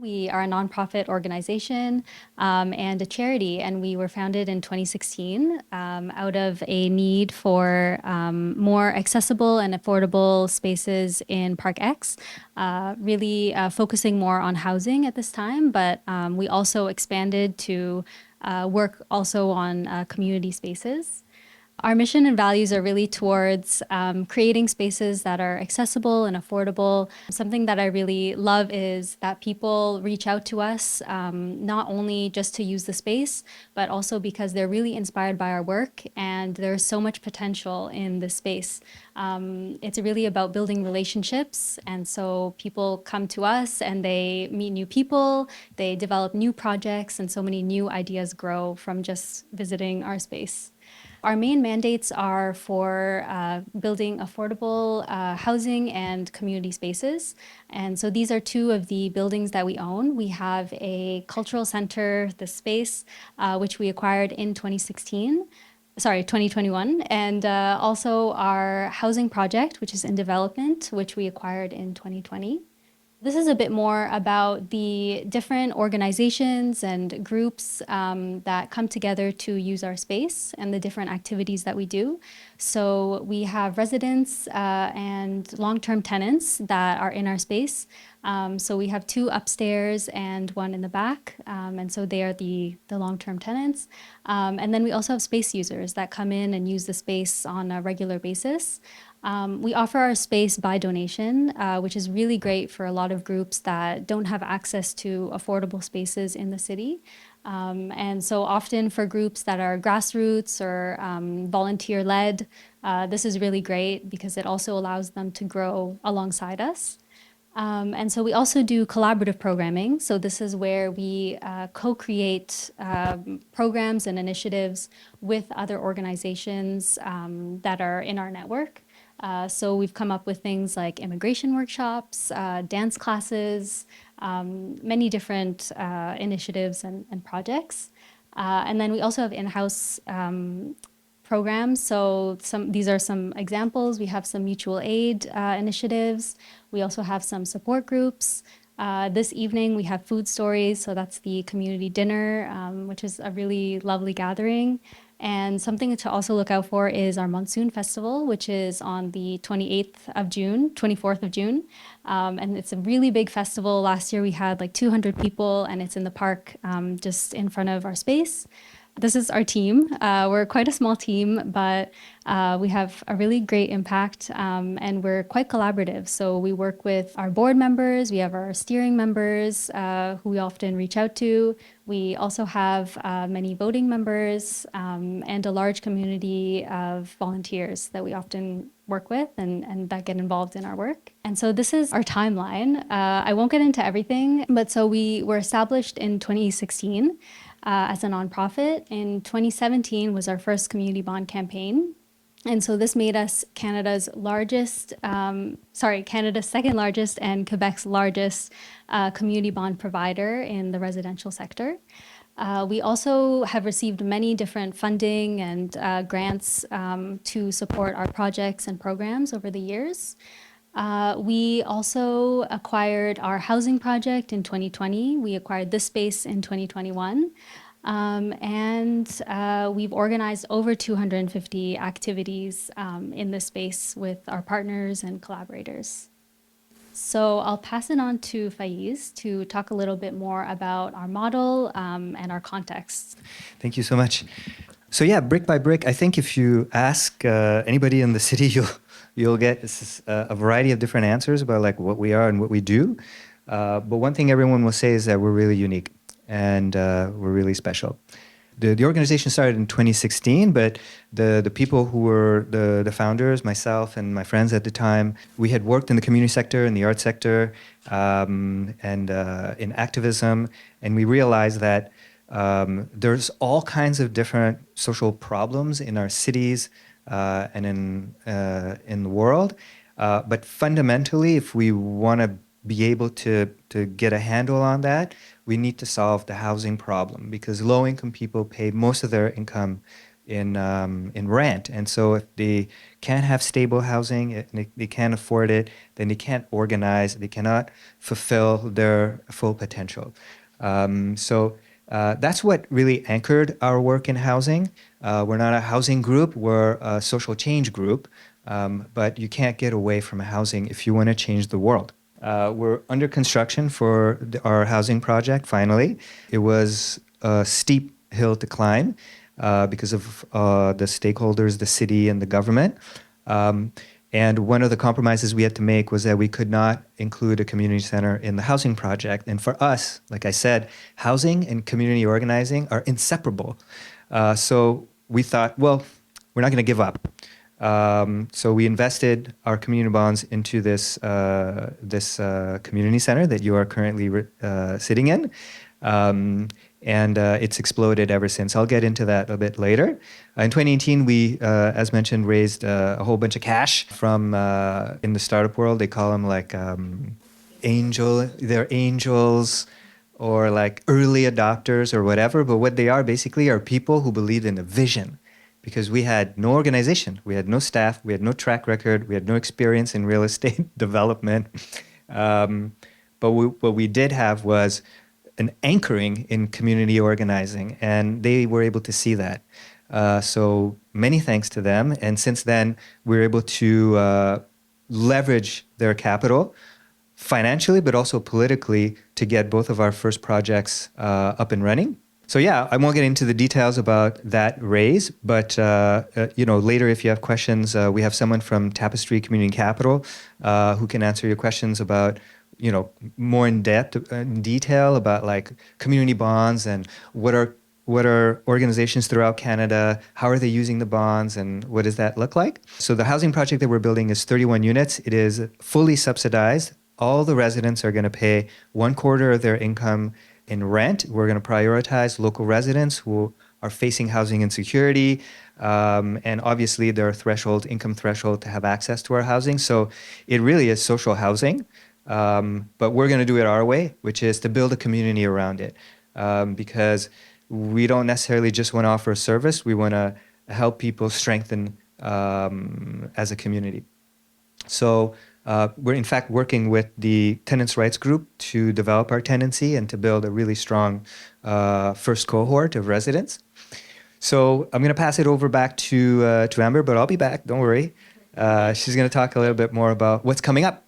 We are a nonprofit organization and a charity, and we were founded in 2016 out of a need for more accessible and affordable spaces in Parc-Ex, really focusing more on housing at this time, but we also expanded to work also on community spaces. Our mission and values are really towards creating spaces that are accessible and affordable. Something that I really love is that people reach out to us, not only just to use the space, but also because they're really inspired by our work and there's so much potential in this space. It's really about building relationships, and so people come to us and they meet new people, they develop new projects, and so many new ideas grow from just visiting our space. Our main mandates are for building affordable housing and community spaces. And so these are two of the buildings that we own. We have a cultural center, the space, which we acquired in 2021, and also our housing project, which is in development, which we acquired in 2020. This is a bit more about the different organizations and groups that come together to use our space and the different activities that we do. So we have residents and long-term tenants that are in our space. So we have two upstairs and one in the back. And so they are the long-term tenants. And then we also have space users that come in and use the space on a regular basis. We offer our space by donation, which is really great for a lot of groups that don't have access to affordable spaces in the city. And so often for groups that are grassroots or volunteer-led, this is really great because it also allows them to grow alongside us. And so we also do collaborative programming. So this is where we co-create programs and initiatives with other organizations that are in our network. So we've come up with things like immigration workshops, dance classes, many different initiatives and projects. And then we also have in-house programs. So these are some examples. We have some mutual aid initiatives. We also have some support groups. This evening we have food stories, so that's the community dinner, which is a really lovely gathering. And something to also look out for is our Monsoon Festival, which is on the 28th of June, 24th of June. And it's a really big festival. Last year we had like 200 people, and it's in the park just in front of our space. This is our team. We're quite a small team, but we have a really great impact, and we're quite collaborative. So we work with our board members, we have our steering members who we often reach out to. We also have many voting members and a large community of volunteers that we often work with and that get involved in our work. And so this is our timeline. I won't get into everything, but so we were established in 2016 as a nonprofit. In 2017 was our first community bond campaign. And so this made us Canada's second largest and Quebec's largest community bond provider in the residential sector. We also have received many different funding and grants to support our projects and programs over the years. We also acquired our housing project in 2020. We acquired this space in 2021. We've organized over 250 activities in this space with our partners and collaborators. So I'll pass it on to Faiz to talk a little bit more about our model and our context. Thank you so much. So yeah, brick by brick, I think if you ask anybody in the city, you'll get a variety of different answers about like what we are and what we do. But one thing everyone will say is that we're really unique and we're really special. The organization started in 2016, but the people who were the founders, myself and my friends at the time, we had worked in the community sector, in the art sector, and in activism, and we realized that there's all kinds of different social problems in our cities and in the world. But fundamentally, if we want to be able to get a handle on that, we need to solve the housing problem because low-income people pay most of their income in rent. And so if they can't have stable housing, they can't afford it, then they can't organize, they cannot fulfill their full potential. That's what really anchored our work in housing. We're not a housing group, we're a social change group, but you can't get away from housing if you want to change the world. We're under construction for our housing project, finally. It was a steep hill to climb because of the stakeholders, the city, and the government. Um, and one of the compromises we had to make was that we could not include a community center in the housing project. And for us, like I said, housing and community organizing are inseparable. So we thought, well, we're not going to give up. So we invested our community bonds into this community center that you are currently sitting in. And it's exploded ever since. I'll get into that a bit later. In 2018, we, as mentioned, raised a whole bunch of cash from, in the startup world, they call them like they're angels or like early adopters or whatever. But what they are basically are people who believe in the vision, because we had no organization, we had no staff, we had no track record, we had no experience in real estate development. But what we did have was an anchoring in community organizing, and they were able to see that. So many thanks to them. And since then, we were able to leverage their capital financially, but also politically to get both of our first projects up and running. So yeah, I won't get into the details about that raise, but later if you have questions, we have someone from Tapestry Community Capital who can answer your questions about more in depth, in detail about like community bonds and what are organizations throughout Canada, how are they using the bonds, and what does that look like? So the housing project that we're building is 31 units. It is fully subsidized. All the residents are going to pay 1/4 of their income in rent. We're going to prioritize local residents who are facing housing insecurity. And obviously, there are income threshold to have access to our housing. So it really is social housing. But we're going to do it our way, which is to build a community around it. Because we don't necessarily just want to offer a service, we want to help people strengthen as a community. So we're in fact working with the tenants' rights group to develop our tenancy and to build a really strong first cohort of residents. So I'm going to pass it over back to Amber, but I'll be back. Don't worry. She's going to talk a little bit more about what's coming up.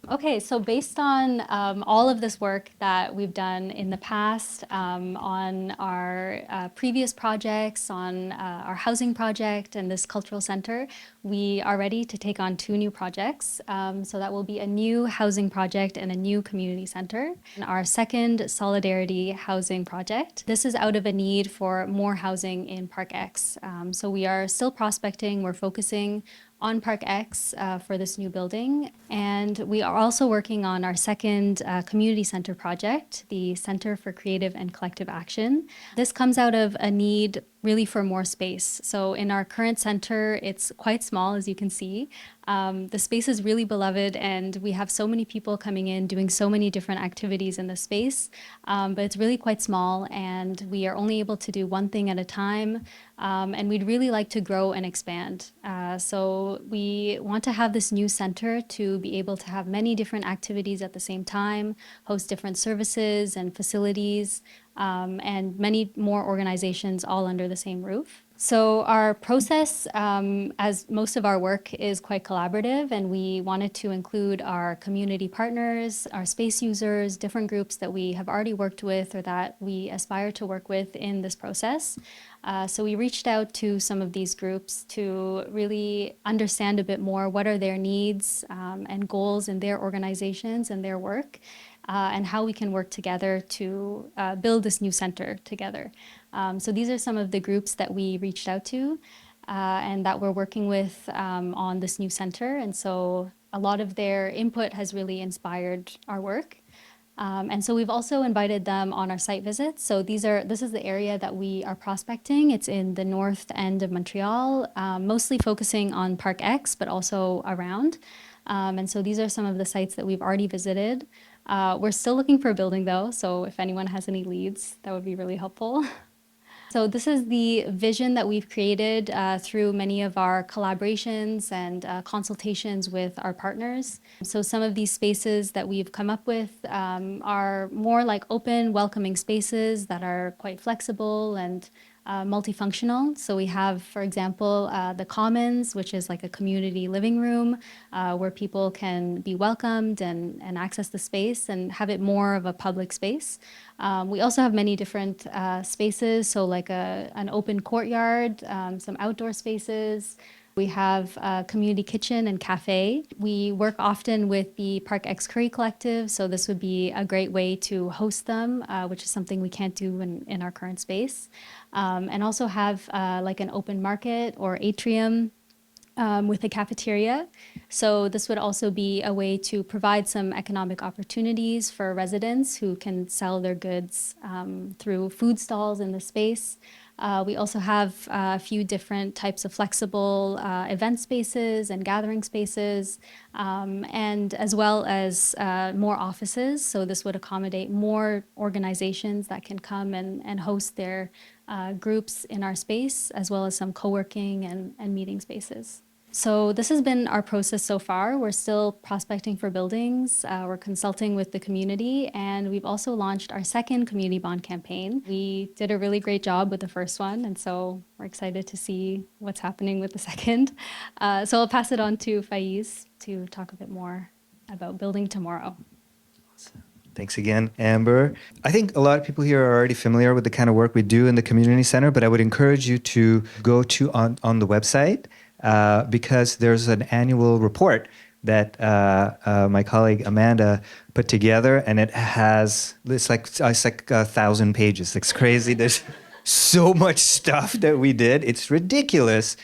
Okay, so based on all of this work that we've done in the past on our previous projects, on our housing project and this cultural center, we are ready to take on 2 new projects. So that will be a new housing project and a new community center. And our second Solidarity housing project. This is out of a need for more housing in Parc-Ex. So we are still prospecting, we're focusing on Parc-Ex for this new building. And we are also working on our second community center project, the Center for Creative and Collective Action. This comes out of a need really for more space. So in our current center, it's quite small, as you can see. The space is really beloved, and we have so many people coming in doing so many different activities in the space, but it's really quite small, and we are only able to do one thing at a time, and we'd really like to grow and expand. So we want to have this new center to be able to have many different activities at the same time, host different services and facilities, and many more organizations all under the same roof. So our process, as most of our work is quite collaborative, and we wanted to include our community partners, our space users, different groups that we have already worked with or that we aspire to work with in this process. So we reached out to some of these groups to really understand a bit more what are their needs and goals in their organizations and their work, and how we can work together to build this new center together. So these are some of the groups that we reached out to and that we're working with on this new center. And so a lot of their input has really inspired our work. And so we've also invited them on our site visits. So this is the area that we are prospecting. It's in the north end of Montreal, mostly focusing on Parc-Ex, but also around. And so these are some of the sites that we've already visited. We're still looking for a building though, so if anyone has any leads, that would be really helpful. So this is the vision that we've created through many of our collaborations and consultations with our partners. So some of these spaces that we've come up with are more like open, welcoming spaces that are quite flexible and multifunctional. So we have, for example, the Commons, which is like a community living room where people can be welcomed and access the space and have it more of a public space. We also have many different spaces, so like an open courtyard, some outdoor spaces. We have a community kitchen and cafe. We work often with the Parc-Extension collective, so this would be a great way to host them, which is something we can't do in our current space. And also have like an open market or atrium with a cafeteria. So this would also be a way to provide some economic opportunities for residents who can sell their goods through food stalls in the space. We also have a few different types of flexible event spaces and gathering spaces, and as well as more offices. So this would accommodate more organizations that can come and host their groups in our space, as well as some co-working and meeting spaces. So this has been our process so far. We're still prospecting for buildings. We're consulting with the community, and we've also launched our second community bond campaign. We did a really great job with the first one, and so we're excited to see what's happening with the second. So I'll pass it on to Faiz to talk a bit more about building tomorrow. Thanks again, Amber. I think a lot of people here are already familiar with the kind of work we do in the community center, but I would encourage you to go to on the website because there's an annual report that my colleague Amanda put together, and it's like 1,000 pages. It's crazy. There's so much stuff that we did. It's ridiculous.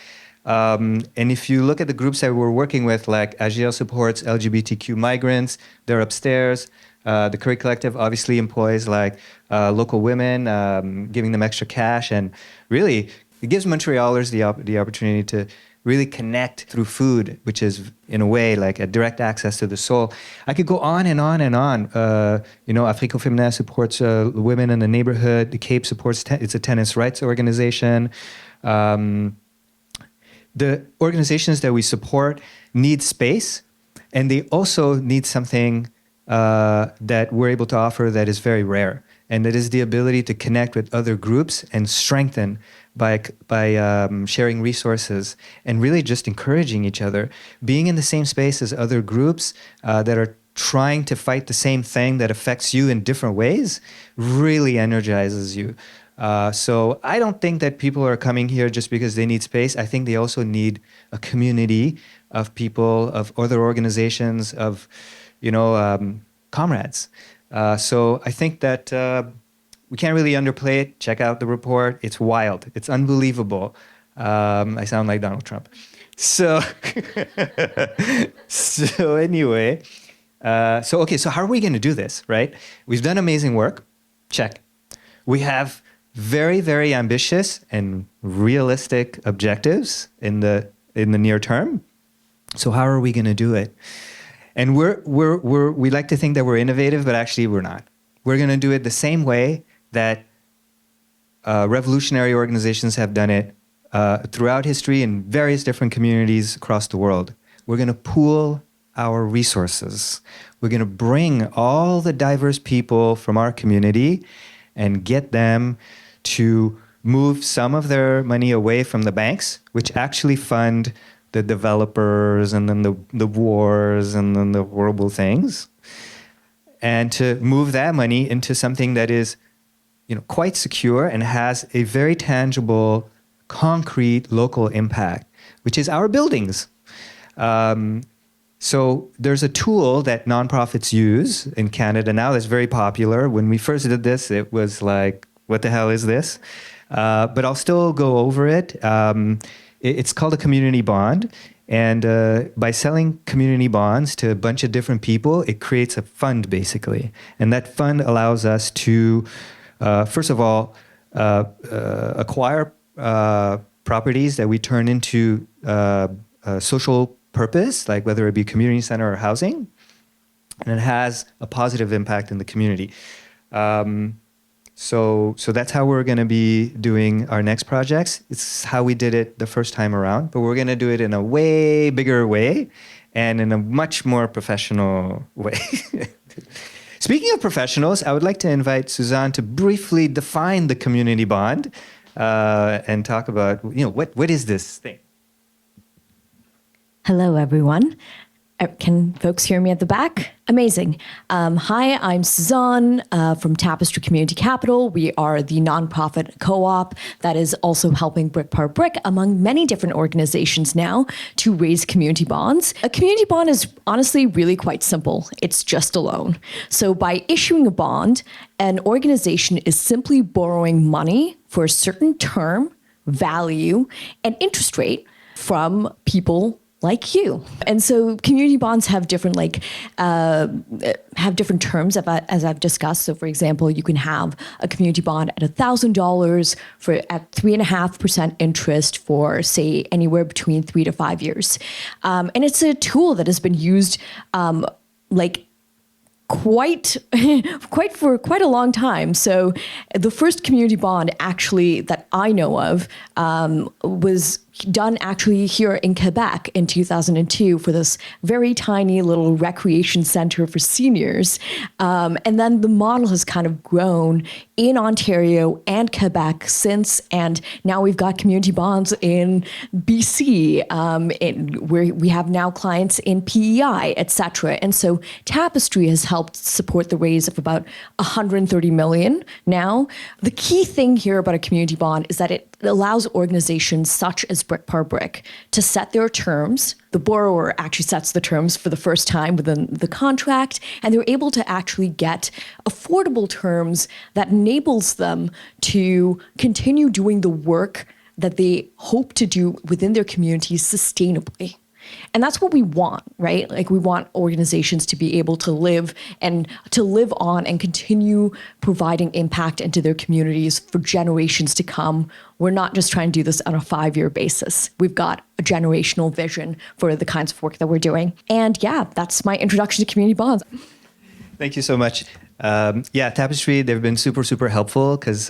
And if you look at the groups that we're working with, like AGL supports LGBTQ migrants, they're upstairs. The Curry Collective obviously employs like local women, giving them extra cash, and really it gives Montrealers the opportunity to really connect through food, which is in a way like a direct access to the soul. I could go on and on and on. Africo Féminin supports women in the neighborhood. The Cape supports it's a tenants' rights organization. The organizations that we support need space, and they also need something that we're able to offer that is very rare, and that is the ability to connect with other groups and strengthen by sharing resources and really just encouraging each other. Being in the same space as other groups that are trying to fight the same thing that affects you in different ways really energizes you. So I don't think that people are coming here just because they need space. I think they also need a community of people, of other organizations, of comrades. So I think that we can't really underplay it. Check out the report. It's wild. It's unbelievable. I sound like Donald Trump. So, so anyway, so how are we going to do this, right? We've done amazing work. Check. We have very, very ambitious and realistic objectives in the near term. So how are we going to do it? And we like to think that we're innovative, but actually we're not. We're going to do it the same way that revolutionary organizations have done it throughout history in various different communities across the world. We're going to pool our resources. We're going to bring all the diverse people from our community and get them to move some of their money away from the banks, which actually fund the developers and then the wars and then the horrible things, and to move that money into something that is, quite secure and has a very tangible, concrete local impact, which is our buildings. So there's a tool that nonprofits use in Canada now that's very popular. When we first did this, it was like, what the hell is this? But I'll still go over it. It's called a community bond. And by selling community bonds to a bunch of different people, it creates a fund, basically. And that fund allows us to, first of all, acquire properties that we turn into social purpose, like whether it be community center or housing. And it has a positive impact in the community. So that's how we're going to be doing our next projects. It's how we did it the first time around, but we're going to do it in a way bigger way and in a much more professional way. Speaking of professionals, I would like to invite Suzanne to briefly define the community bond and talk about, what is this thing? Hello, everyone. Can folks hear me at the back? Amazing. Hi, I'm Suzanne from Tapestry Community Capital. We are the nonprofit co-op that is also helping Brique, among many different organizations now, to raise community bonds. A community bond is honestly really quite simple. It's just a loan. So by issuing a bond, an organization is simply borrowing money for a certain term, value, and interest rate from people like you. And so community bonds have different have different terms as I've discussed. So for example, you can have a community bond at $1,000 at 3.5% interest for say anywhere between 3 to 5 years. And it's a tool that has been used quite for quite a long time. So the first community bond actually that I know of was done actually here in Quebec in 2002 for this very tiny little recreation center for seniors. And then the model has kind of grown in Ontario and Quebec since, and now we've got community bonds in BC, where we have now clients in PEI, et cetera. And so Tapestry has helped support the raise of about 130 million now. The key thing here about a community bond is that it allows organizations such as Brique to set their terms. The borrower actually sets the terms for the first time within the contract, and they're able to actually get affordable terms that enables them to continue doing the work that they hope to do within their communities sustainably. And that's what we want, right? Like we want organizations to be able to live on and continue providing impact into their communities for generations to come. We're not just trying to do this on a 5-year basis. We've got a generational vision for the kinds of work that we're doing. And yeah, that's my introduction to community bonds. Thank you so much. Tapestry, they've been super, super helpful because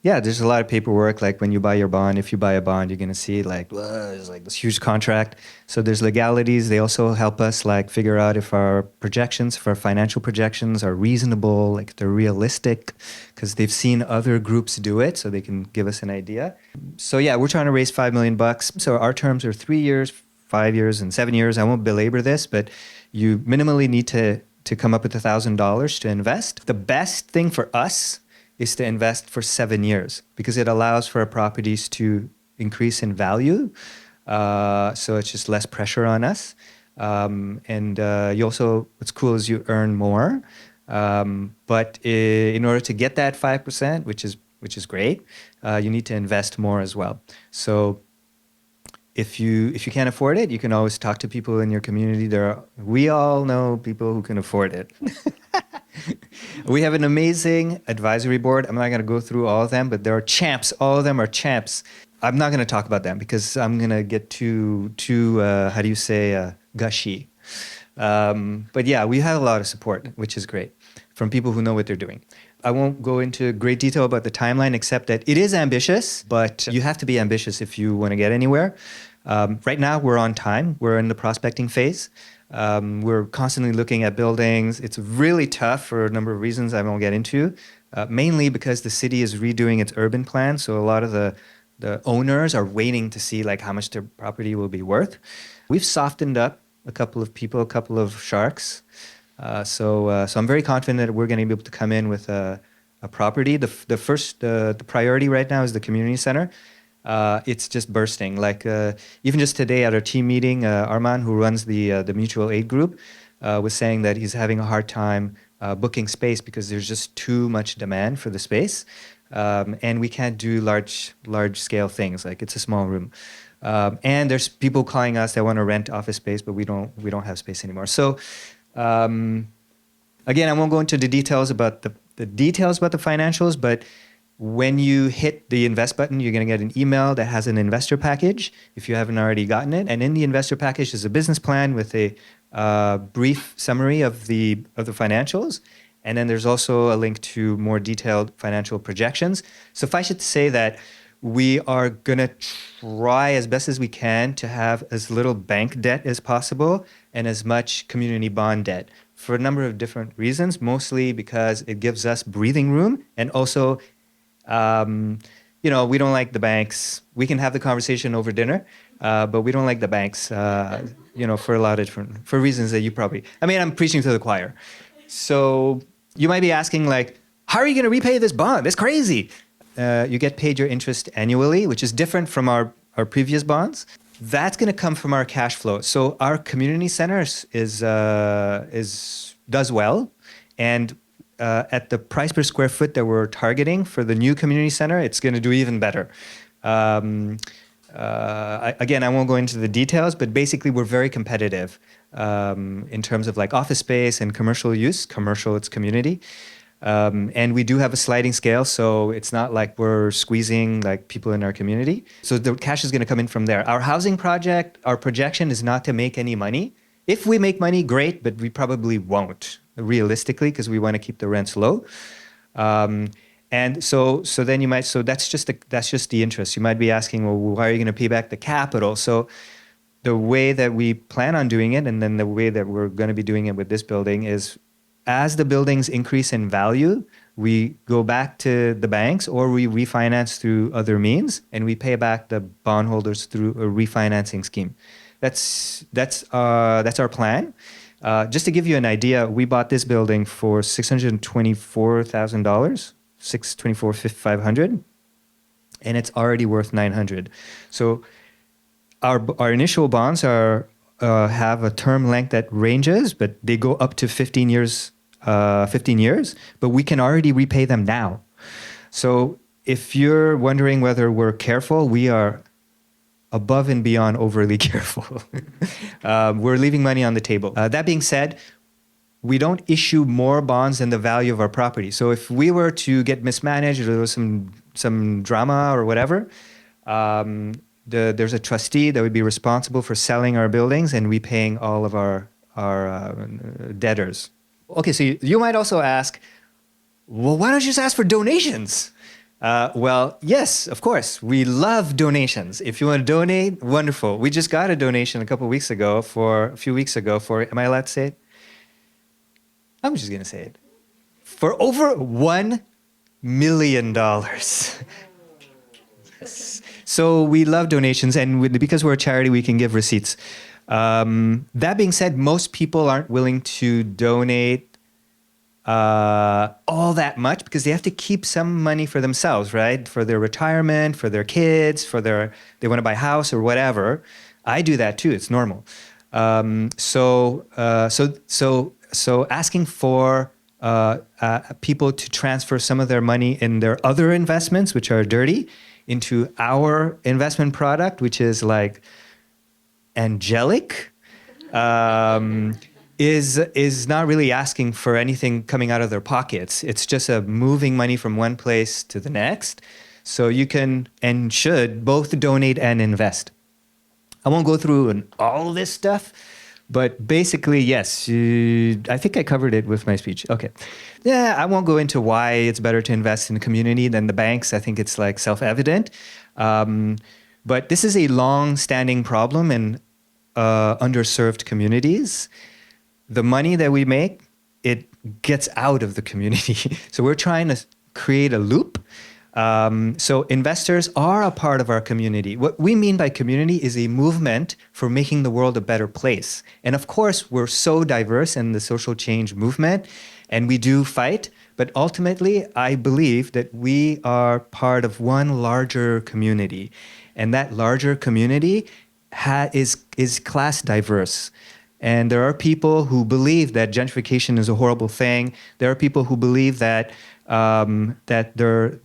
there's a lot of paperwork. Like when you buy your bond, if you buy a bond, you're going to see there's this huge contract. So there's legalities. They also help us figure out if our financial projections are reasonable, they're realistic, because they've seen other groups do it, so they can give us an idea. So we're trying to raise $5 million. So our terms are 3 years, 5 years, and 7 years. I won't belabor this, but you minimally need to come up with $1,000 to invest. The best thing for us is to invest for 7 years because it allows for our properties to increase in value. So it's just less pressure on us. You also, what's cool is you earn more. But in order to get that 5%, which is great, you need to invest more as well. So if you can't afford it, you can always talk to people in your community. We all know people who can afford it. We have an amazing advisory board. I'm not going to go through all of them, but there are champs. All of them are champs. I'm not going to talk about them because I'm going to get too gushy. But we have a lot of support, which is great, from people who know what they're doing. I won't go into great detail about the timeline, except that it is ambitious, but you have to be ambitious if you want to get anywhere. Right now, we're on time. We're in the prospecting phase. We're constantly looking at buildings. It's really tough for a number of reasons I won't get into, mainly because the city is redoing its urban plan. So a lot of the owners are waiting to see how much their property will be worth. We've softened up a couple of people, a couple of sharks. So I'm very confident that we're going to be able to come in with a property. The priority right now is the community center. It's just bursting. Even just today at our team meeting, Armand, who runs the mutual aid group, was saying that he's having a hard time booking space because there's just too much demand for the space, and we can't do large scale things. It's a small room, and there's people calling us that want to rent office space, but we don't have space anymore. So again, I won't go into the details about the financials, but when you hit the invest button, you're going to get an email that has an investor package if you haven't already gotten it. And in the investor package is a business plan with a brief summary of the financials. And then there's also a link to more detailed financial projections. Suffice it to say that we are going to try as best as we can to have as little bank debt as possible and as much community bond debt for a number of different reasons, mostly because it gives us breathing room. And also, we don't like the banks. We can have the conversation over dinner, but we don't like the banks, for a lot of for reasons that you probably, I'm preaching to the choir. So you might be asking, like, how are you going to repay this bond? That's crazy. You get paid your interest annually, which is different from our previous bonds. That's going to come from our cash flow. So our community center does well, and at the price per square foot that we're targeting for the new community center, it's going to do even better. Again, I won't go into the details, but basically we're very competitive in terms of like office space and commercial use. Commercial, it's community. And we do have a sliding scale, so it's not like we're squeezing like people in our community. So the cash is going to come in from there. Our housing project, our projection is not to make any money. If we make money, great, but we probably won't realistically because we want to keep the rents low. And so that's just the interest. You might be asking, well, why are you going to pay back the capital? So the way that we plan on doing it, and then the way that we're going to be doing it with this building is, as the buildings increase in value, we go back to the banks or we refinance through other means, and we pay back the bondholders through a refinancing scheme. That's our plan. Just to give you an idea, we bought this building for $624,000, $624,500, and it's already worth $900. So our initial bonds have a term length that ranges, but they go up to 15 years. But we can already repay them now. So if you're wondering whether we're careful, we are above and beyond overly careful. We're leaving money on the table. That being said, we don't issue more bonds than the value of our property. So if we were to get mismanaged or there was some drama or whatever, there's a trustee that would be responsible for selling our buildings and repaying all of our debtors. Okay, so you might also ask, well, why don't you just ask for donations? Well, yes, of course. We love donations. If you want to donate, wonderful. We just got a donation a few weeks ago for, am I allowed to say it? I'm just going to say it. For over $1 million. Yes. So we love donations, and because we're a charity, we can give receipts. That being said, most people aren't willing to donate all that much because they have to keep some money for themselves, right? For their retirement, for their kids, they want to buy a house or whatever. I do that too. It's normal. So asking for people to transfer some of their money in their other investments, which are dirty, into our investment product, which is like angelic, is not really asking for anything coming out of their pockets. It's just moving money from one place to the next. So you can and should both donate and invest. I won't go through all this stuff, but basically, yes, I think I covered it with my speech. Okay. Yeah, I won't go into why it's better to invest in the community than the banks. I think it's like self-evident. But this is a long-standing problem in underserved communities. The money that we make, it gets out of the community. So we're trying to create a loop. So investors are a part of our community. What we mean by community is a movement for making the world a better place. And of course, we're so diverse in the social change movement, and we do fight. But ultimately, I believe that we are part of one larger community. And that larger community is class diverse. And there are people who believe that gentrification is a horrible thing. There are people who believe that there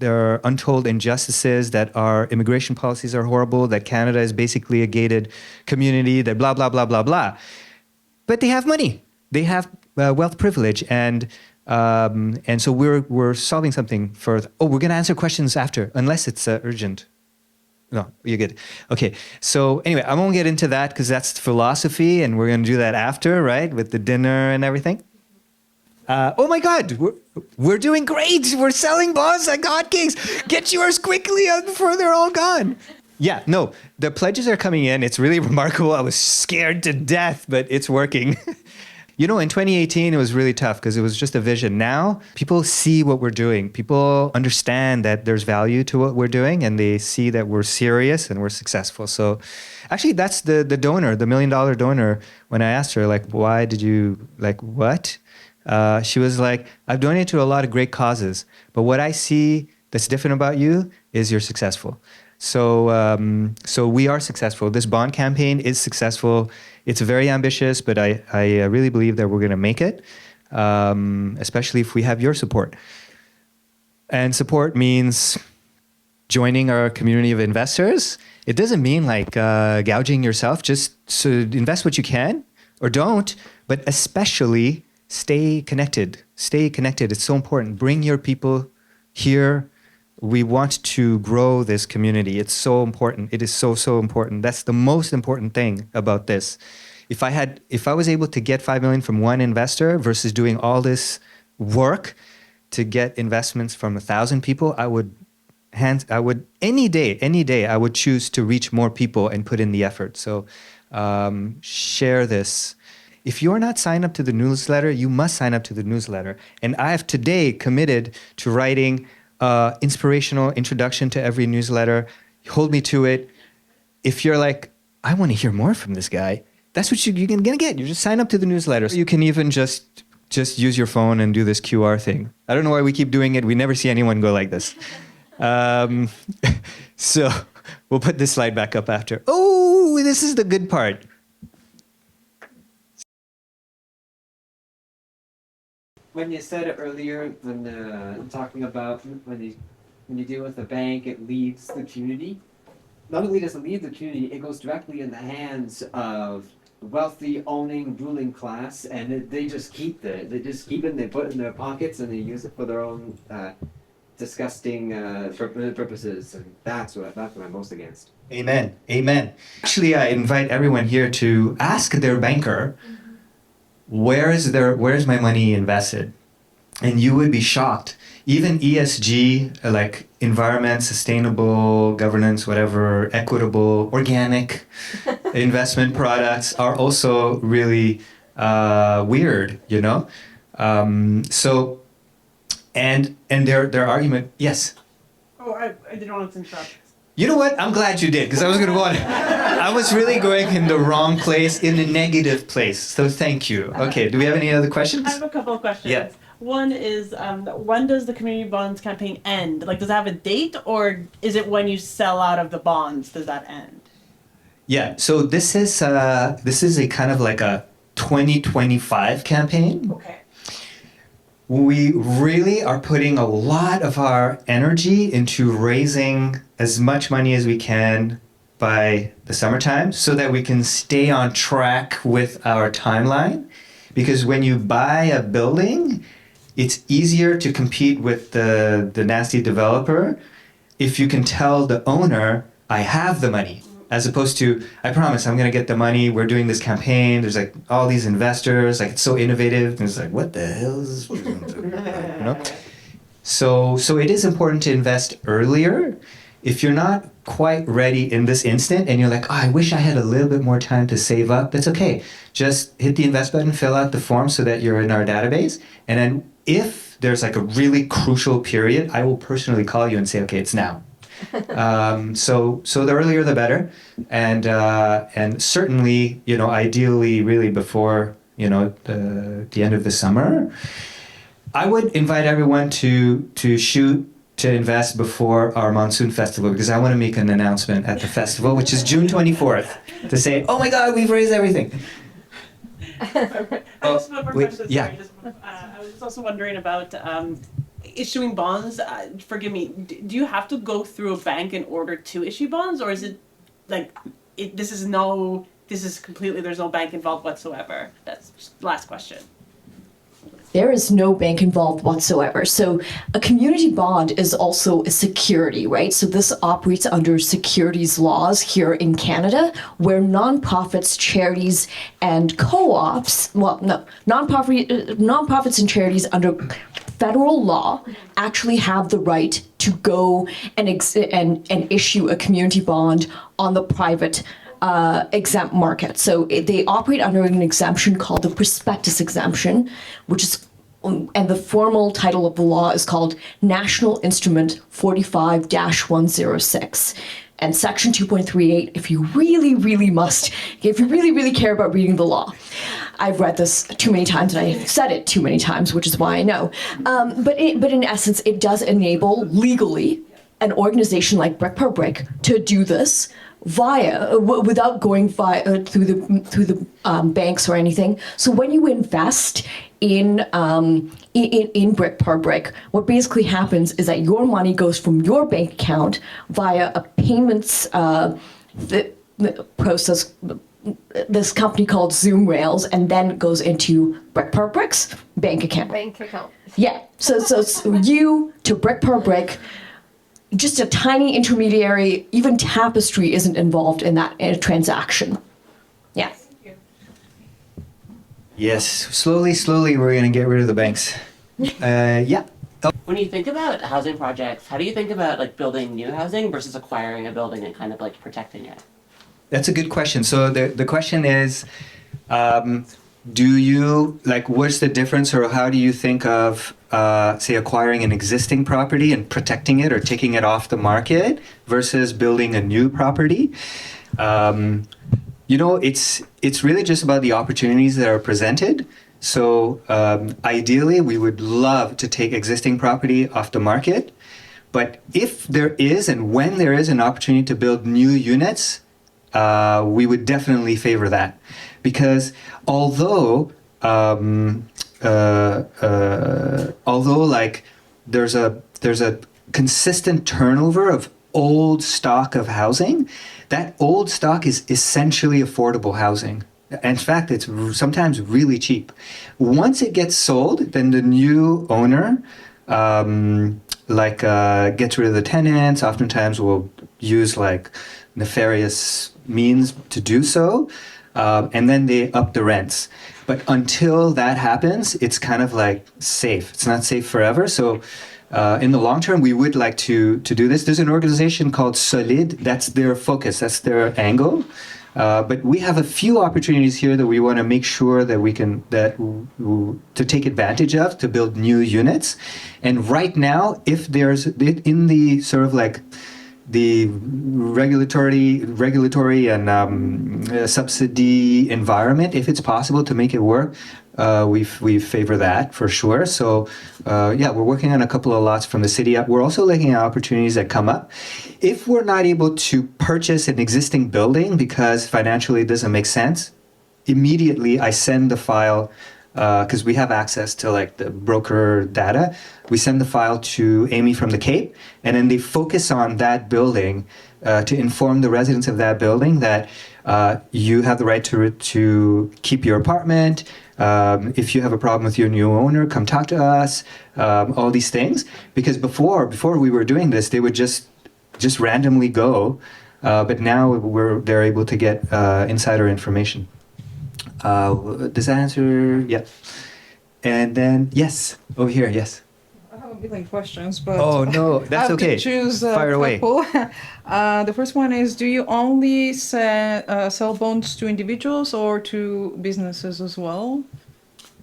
are untold injustices, that our immigration policies are horrible, that Canada is basically a gated community, that blah, blah, blah, blah, blah. But they have money. They have wealth privilege. And so we're solving something further. Oh, we're going to answer questions after, unless it's urgent. No, you're good. Okay. So anyway, I won't get into that because that's philosophy, and we're going to do that after, right? With the dinner and everything. Oh my God, we're doing great. We're selling bonds like hotcakes. Get yours quickly before they're all gone. Yeah, no, the pledges are coming in. It's really remarkable. I was scared to death, but it's working. You know, in 2018, it was really tough because it was just a vision. Now, people see what we're doing. People understand that there's value to what we're doing, and they see that we're serious and we're successful. So actually, that's the donor, the $1 million donor. When I asked her, like, why did you, like, what? She was like, I've donated to a lot of great causes, but what I see that's different about you is you're successful. So we are successful. This bond campaign is successful. It's very ambitious, but I really believe that we're going to make it, especially if we have your support. And support means joining our community of investors. It doesn't mean like gouging yourself. Just so invest what you can or don't, but especially stay connected. Stay connected. It's so important. Bring your people here. We want to grow this community. It's so important. It is so, so important. That's the most important thing about this. If I was able to get 5 million from one investor versus doing all this work to get investments from 1,000 people, I would any day, I would choose to reach more people and put in the effort. So share this. If you're not signed up to the newsletter, you must sign up to the newsletter. And I have today committed to writing inspirational introduction to every newsletter. Hold me to it. If you're like, I want to hear more from this guy, that's what you're going to get. You just sign up to the newsletter. You can even just use your phone and do this QR thing. I don't know why we keep doing it. We never see anyone go like this. So we'll put this slide back up after. Oh, this is the good part. When you said it earlier, when talking about when you deal with a bank, it leads the community. Not only does it lead the community, it goes directly in the hands of wealthy, owning, ruling class, and they just keep it. They just keep it. They put it in their pockets, and they use it for their own disgusting purposes. And that's what I'm most against. Amen. Amen. Actually, I invite everyone here to ask their banker, where's my money invested? And you would be shocked. Even ESG, like environment, sustainable governance, whatever, equitable, organic investment products are also really weird, you know? So, and their argument, yes? Oh, I didn't want to interrupt. You know what? I'm glad you did, because I was going to go on. I was really going in the wrong place, in the negative place. So thank you. Okay, do we have any other questions? I have a couple of questions. Yeah. One is, when does the community bonds campaign end? Like, does it have a date, or is it when you sell out of the bonds, does that end? Yeah, so this is a kind of like a 2025 campaign. Okay. We really are putting a lot of our energy into raising as much money as we can by the summertime so that we can stay on track with our timeline. Because when you buy a building, it's easier to compete with the nasty developer if you can tell the owner, I have the money. As opposed to, I promise I'm going to get the money. We're doing this campaign. There's like all these investors. Like it's so innovative. And it's like, what the hell is this? You know? So it is important to invest earlier. If you're not quite ready in this instant and you're like, oh, I wish I had a little bit more time to save up, that's okay. Just hit the invest button, fill out the form so that you're in our database. And then if there's like a really crucial period, I will personally call you and say, okay, it's now. So the earlier the better, and certainly, you know, ideally really before, you know, the end of the summer. I would invite everyone to shoot to invest before our monsoon festival, because I want to make an announcement at the festival, which is June 24th, to say, oh my God, we've raised everything. I just have one more wait, question. yeah. Sorry, I was just also wondering about issuing bonds. Forgive me. Do you have to go through a bank in order to issue bonds, or is it like this is completely, there's no bank involved whatsoever? That's just the last question. There is no bank involved whatsoever. So a community bond is also a security, right? So this operates under securities laws here in Canada, where nonprofits, charities, and co-ops, nonprofits and charities under federal law actually have the right to go and issue a community bond on the private exempt market. So they operate under an exemption called the prospectus exemption, which is, and the formal title of the law is called National Instrument 45-106. And Section 2.38, if you really, really care about reading the law. I've read this too many times and I've said it too many times, which is why I know. But in essence, it does enable legally an organization like Brique par Brique to do this without going through the banks or anything. So when you invest in Brique par Brique, what basically happens is that your money goes from your bank account via a payments process, this company called Zoom Rails, and then goes into Brique par Brique's bank account. Yeah. So you to Brique par Brique. Just a tiny intermediary, even Tapestry isn't involved in that transaction. Yeah. Yes, slowly, we're going to get rid of the banks. Yeah. When you think about housing projects, how do you think about like building new housing versus acquiring a building and kind of like protecting it? That's a good question. So the question is, do you, like, what's the difference, or how do you think of, say, acquiring an existing property and protecting it or taking it off the market versus building a new property? It's really just about the opportunities that are presented. So ideally, we would love to take existing property off the market. But if there is, and when there is an opportunity to build new units, we would definitely favor that. Because although like there's a consistent turnover of old stock of housing, that old stock is essentially affordable housing. In fact, it's sometimes really cheap. Once it gets sold, then the new owner gets rid of the tenants. Oftentimes will use like nefarious means to do so. And then they up the rents. But until that happens, it's kind of like safe. It's not safe forever. So in the long term, we would like to do this. There's an organization called Solid. That's their focus. That's their angle. But we have a few opportunities here that we want to make sure that we can, to take advantage of, to build new units. And right now, if there's, in the sort of like, the regulatory and subsidy environment, if it's possible to make it work, we favor that for sure. So we're working on a couple of lots from the city. We're also looking at opportunities that come up. If we're not able to purchase an existing building because financially it doesn't make sense, immediately I send the file, because we have access to like the broker data. We send the file to Amy from the Cape, and then they focus on that building to inform the residents of that building that you have the right to keep your apartment. If you have a problem with your new owner, come talk to us. All these things, because before we were doing this, they would just randomly go, but now they're able to get insider information. Does that answer? Yeah. And then, yes, over here, yes. I have a million questions, but oh no, that's I have okay. To choose Fire away. The first one is: do you only sell bonds to individuals or to businesses as well?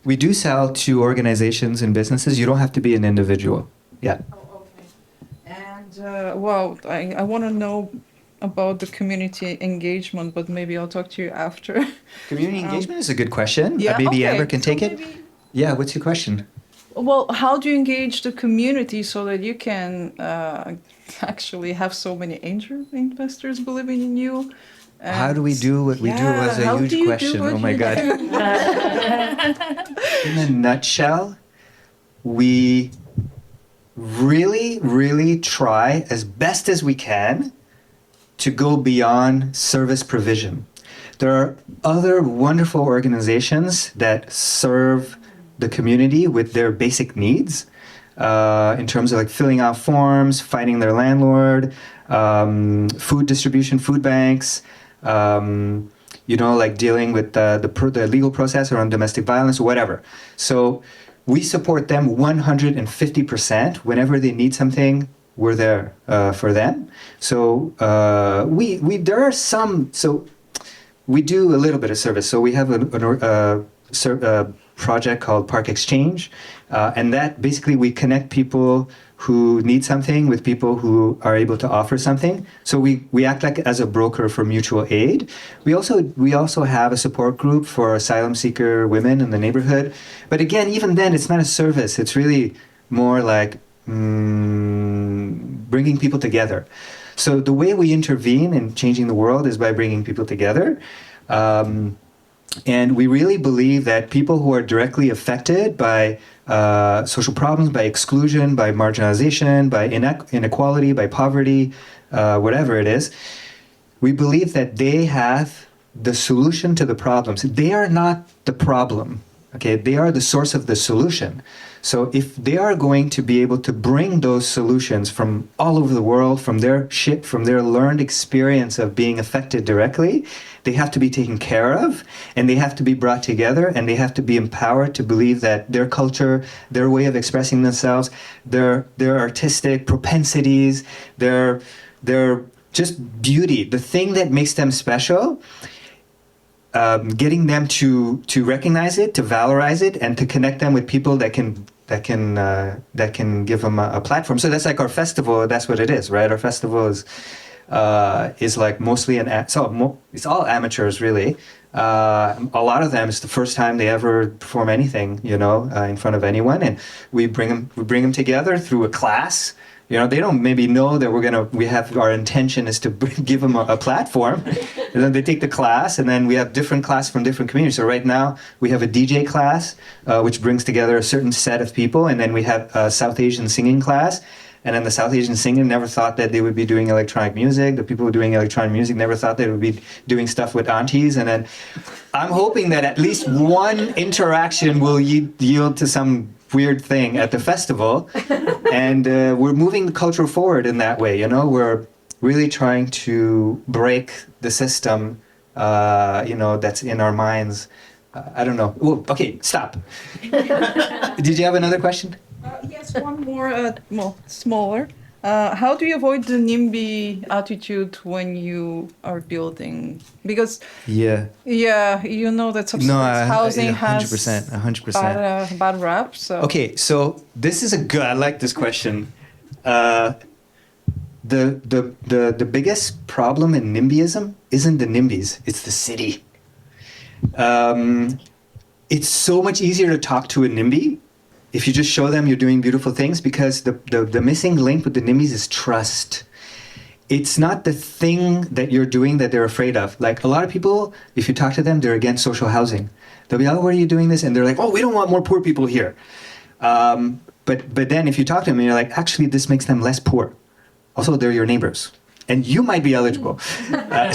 We do sell to organizations and businesses. You don't have to be an individual. Yeah. Oh, okay. And I want to know about the community engagement, but maybe I'll talk to you after. Community engagement is a good question. Yeah, Maybe okay. Amber can take it. Maybe... Yeah, what's your question? Well, how do you engage the community so that you can actually have so many angel investors believing in you? How do we do what we do was a huge question. Oh my God. In a nutshell, we really, really try as best as we can to go beyond service provision. There are other wonderful organizations that serve the community with their basic needs in terms of like filling out forms, finding their landlord, food distribution, food banks, like dealing with the legal process around domestic violence or whatever. So we support them 150%. Whenever they need something, we're there for them. So there are some. So we do a little bit of service. So we have a project called Parc-Exchange, and that basically we connect people who need something with people who are able to offer something. So we act like as a broker for mutual aid. We also have a support group for asylum seeker women in the neighborhood. But again, even then, it's not a service. It's really more like bringing people together. So the way we intervene in changing the world is by bringing people together. And we really believe that people who are directly affected by social problems, by exclusion, by marginalization, by inequality, by poverty, whatever it is, we believe that they have the solution to the problems. They are not the problem, okay? They are the source of the solution. So if they are going to be able to bring those solutions from all over the world, from their learned experience of being affected directly, they have to be taken care of, and they have to be brought together, and they have to be empowered to believe that their culture, their way of expressing themselves, their artistic propensities, their just beauty, the thing that makes them special, getting them to recognize it, to valorize it, and to connect them with people that can give them a platform. So that's like our festival. That's what it is, right? Our festival is like mostly it's all amateurs, really. A lot of them, it's the first time they ever perform anything, in front of anyone, and we bring them together through a class. They don't maybe know that our intention is to give them a platform. And then they take the class, and then we have different classes from different communities. So right now we have a DJ class, which brings together a certain set of people, and then we have a South Asian singing class. And then the South Asian singing never thought that they would be doing electronic music. The people who are doing electronic music never thought they would be doing stuff with aunties. And then I'm hoping that at least one interaction will yield to some weird thing at the festival. And we're moving the culture forward in that way. We're really trying to break the system, that's in our minds. I don't know. Ooh, okay, stop. Did you have another question? Yes, one more, smaller. How do you avoid the NIMBY attitude when you are building? Because that subsidized housing has 100%. bad rap. So okay, so this is I like this question. The biggest problem in NIMBYism isn't the NIMBYs; it's the city. It's so much easier to talk to a NIMBY if you just show them you're doing beautiful things, because the missing link with the NIMBYs is trust. It's not the thing that you're doing that they're afraid of. Like a lot of people, if you talk to them, they're against social housing. They'll be, oh, why are you doing this? And they're like, oh, we don't want more poor people here. But then if you talk to them and you're like, actually, this makes them less poor. Also, they're your neighbors. And you might be eligible. But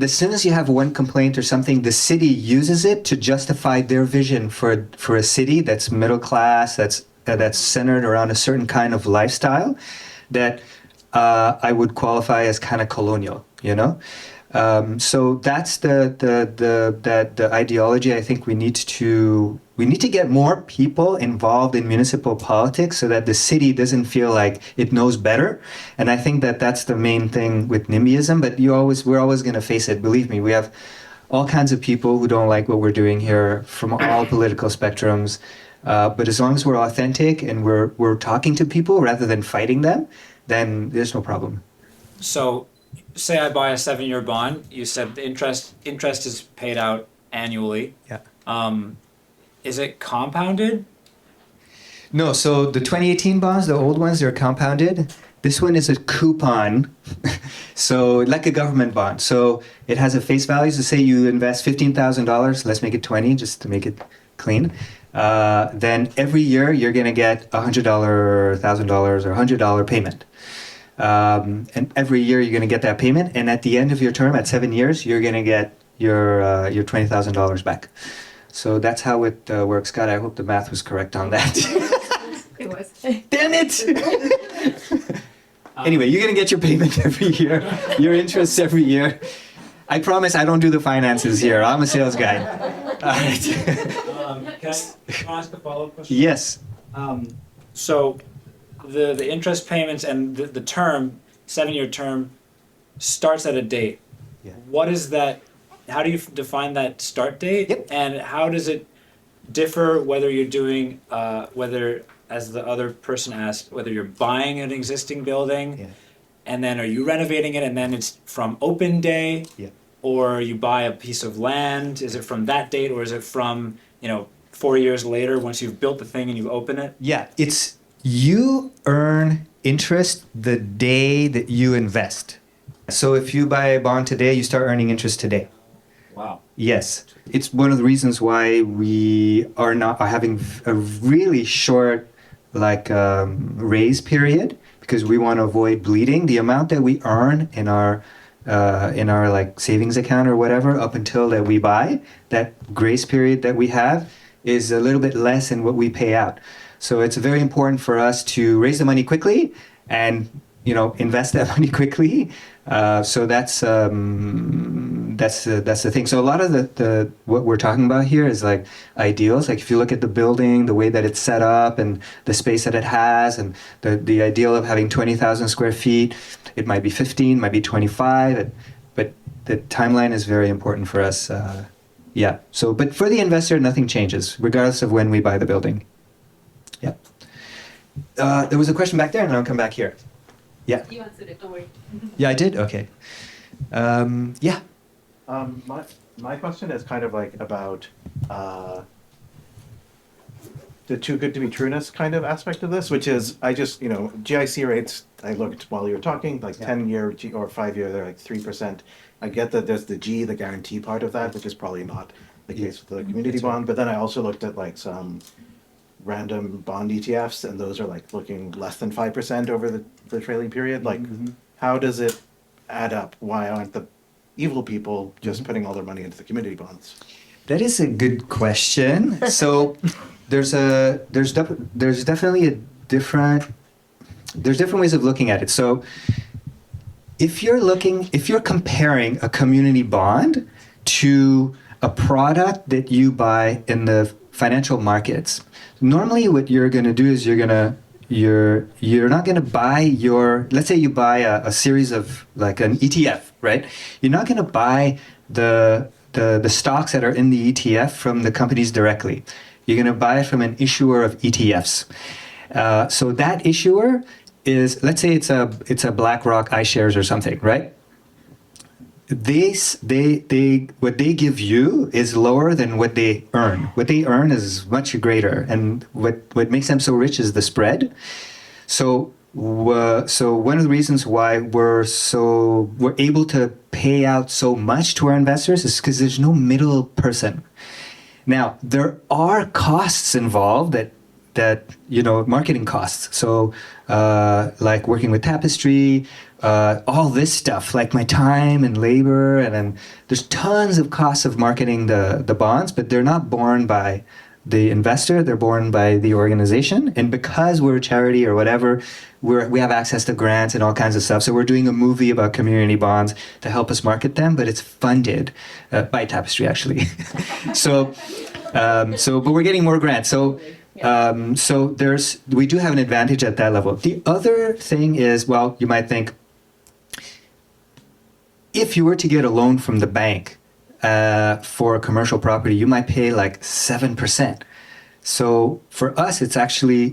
as soon as you have one complaint or something, the city uses it to justify their vision for a city that's middle class, that's centered around a certain kind of lifestyle that I would qualify as kind of colonial, So that's the ideology. I think we need to get more people involved in municipal politics so that the city doesn't feel like it knows better. And I think that that's the main thing with NIMBYism. But we're always going to face it. Believe me, we have all kinds of people who don't like what we're doing here from all political spectrums. But as long as we're authentic and we're talking to people rather than fighting them, then there's no problem. So, say I buy a 7-year bond. You said the interest is paid out annually. Yeah. Is it compounded? No, so the 2018 bonds, the old ones, they're compounded. This one is a coupon, so like a government bond. So it has a face value. So say you invest $15,000, let's make it 20 just to make it clean. Then every year you're going to get $100, $1,000, or $100 payment. And every year you're going to get that payment. And at the end of your term, at 7 years, you're going to get your $20,000 back. So that's how it works. God, I hope the math was correct on that. It was. Damn it! Anyway, you're gonna get your payment every year, your interest every year. I promise I don't do the finances here. I'm a sales guy. All right. Can I ask a follow-up question? Yes. So the interest payments and the term, 7-year term, starts at a date. Yeah. What is that? How do you define that start date? Yep. And how does it differ whether you're doing, whether, as the other person asked, whether you're buying an existing building, Yeah. and then are you renovating it, and then it's from open day, Yeah. or you buy a piece of land? Is it from that date, or is it from 4 years later once you've built the thing and you open it? Yeah, it's you earn interest the day that you invest. So if you buy a bond today, you start earning interest today. Wow. Yes, it's one of the reasons why we are having a really short raise period, because we want to avoid bleeding. The amount that we earn in our savings account or whatever up until that we buy, that grace period that we have is a little bit less than what we pay out. So it's very important for us to raise the money quickly and invest that money quickly. So that's the thing. So a lot of the what we're talking about here is like ideals. Like if you look at the building, the way that it's set up, and the space that it has, and the ideal of having 20,000 square feet, it might be 15, might be 25, but the timeline is very important for us. Yeah. So, but for the investor, nothing changes regardless of when we buy the building. Yeah. There was a question back there, and I'll come back here. Yeah. You answered it, don't worry. Yeah, I did? Okay. Yeah. My question is kind of like about the too good to be trueness kind of aspect of this, which is GIC rates, I looked while you were talking, like 10-year or 5-year, they're like 3%. I get that there's the guarantee part of that, which is probably not the case with the community bond. But then I also looked at like some random bond ETFs, and those are like looking less than 5% over the trailing period. Like, how does it add up? Why aren't the evil people just putting all their money into the community bonds? That is a good question. So there's definitely different ways of looking at it. So if you're comparing a community bond to a product that you buy in the financial markets, normally what you're going to do is you're not going to buy let's say you buy a series of like an ETF, right? You're not going to buy the stocks that are in the ETF from the companies directly. You're going to buy it from an issuer of ETFs. So that issuer is, let's say it's a BlackRock iShares or something, right? What they give you is lower than what they earn. What they earn is much greater, and what makes them so rich is the spread. So one of the reasons why we're able to pay out so much to our investors is because there's no middle person. Now there are costs involved that marketing costs. So like working with Tapestry, all this stuff, like my time and labor, and then there's tons of costs of marketing the bonds, but they're not borne by the investor, they're borne by the organization. And because we're a charity or whatever, we have access to grants and all kinds of stuff. So we're doing a movie about community bonds to help us market them, but it's funded by Tapestry actually. But we're getting more grants. So we do have an advantage at that level. The other thing is, well, you might think, if you were to get a loan from the bank for a commercial property, you might pay like 7%. So for us, it's actually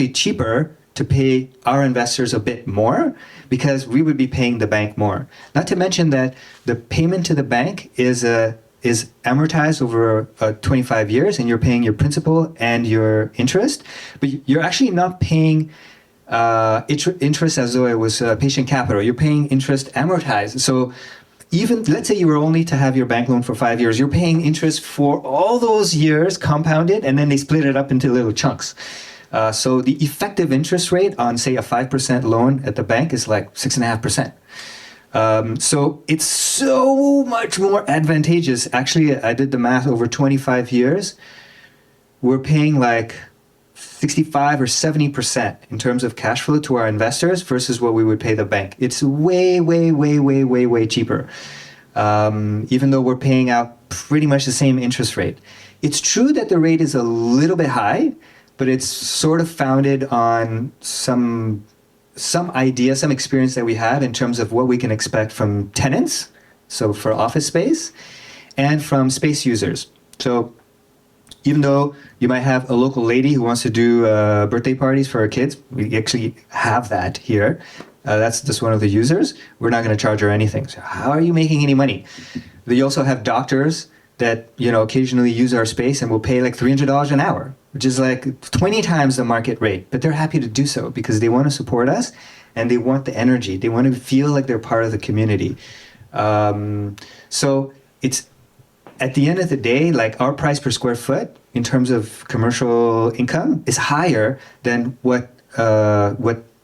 cheaper to pay our investors a bit more, because we would be paying the bank more. Not to mention that the payment to the bank is amortized over 25 years, and you're paying your principal and your interest, but you're actually not paying interest as though it was patient capital. You're paying interest amortized. So even, let's say you were only to have your bank loan for 5 years, you're paying interest for all those years compounded, and then they split it up into little chunks. So the effective interest rate on, say, a 5% loan at the bank is like 6.5%. So it's so much more advantageous. Actually, I did the math over 25 years. We're paying like 65 or 70% in terms of cash flow to our investors versus what we would pay the bank. It's way, way, way, way, way, way cheaper. Even though we're paying out pretty much the same interest rate. It's true that the rate is a little bit high, but it's sort of founded on some idea, some experience that we have in terms of what we can expect from tenants, so for office space, and from space users. So even though you might have a local lady who wants to do birthday parties for her kids, we actually have that here. That's just one of the users. We're not going to charge her anything. So how are you making any money? You also have doctors that occasionally use our space and will pay like $300 an hour, which is like 20 times the market rate. But they're happy to do so because they want to support us and they want the energy. They want to feel like they're part of the community. So it's at the end of the day, like our price per square foot in terms of commercial income is higher than what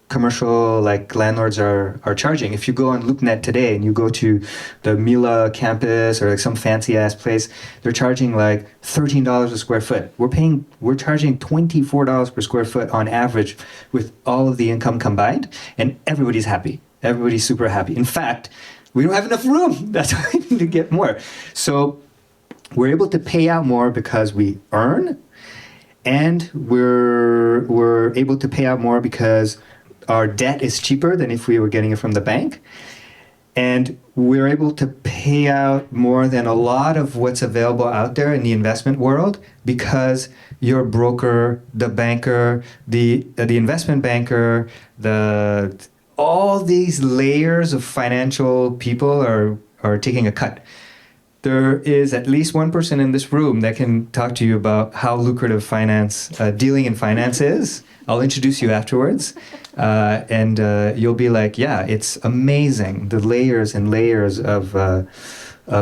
commercial like landlords are charging. If you go on LoopNet today and you go to the Mila campus or like some fancy ass place, they're charging like $13 a square foot. We're charging $24 per square foot on average with all of the income combined, and everybody's happy. Everybody's super happy. In fact, we don't have enough room. That's why we need to get more. So we're able to pay out more because we earn, and we're able to pay out more because our debt is cheaper than if we were getting it from the bank. And we're able to pay out more than a lot of what's available out there in the investment world because your broker, the banker, the investment banker, all these layers of financial people are taking a cut. There is at least one person in this room that can talk to you about how lucrative dealing in finance is. I'll introduce you afterwards. And you'll be like, yeah, it's amazing, the layers and layers of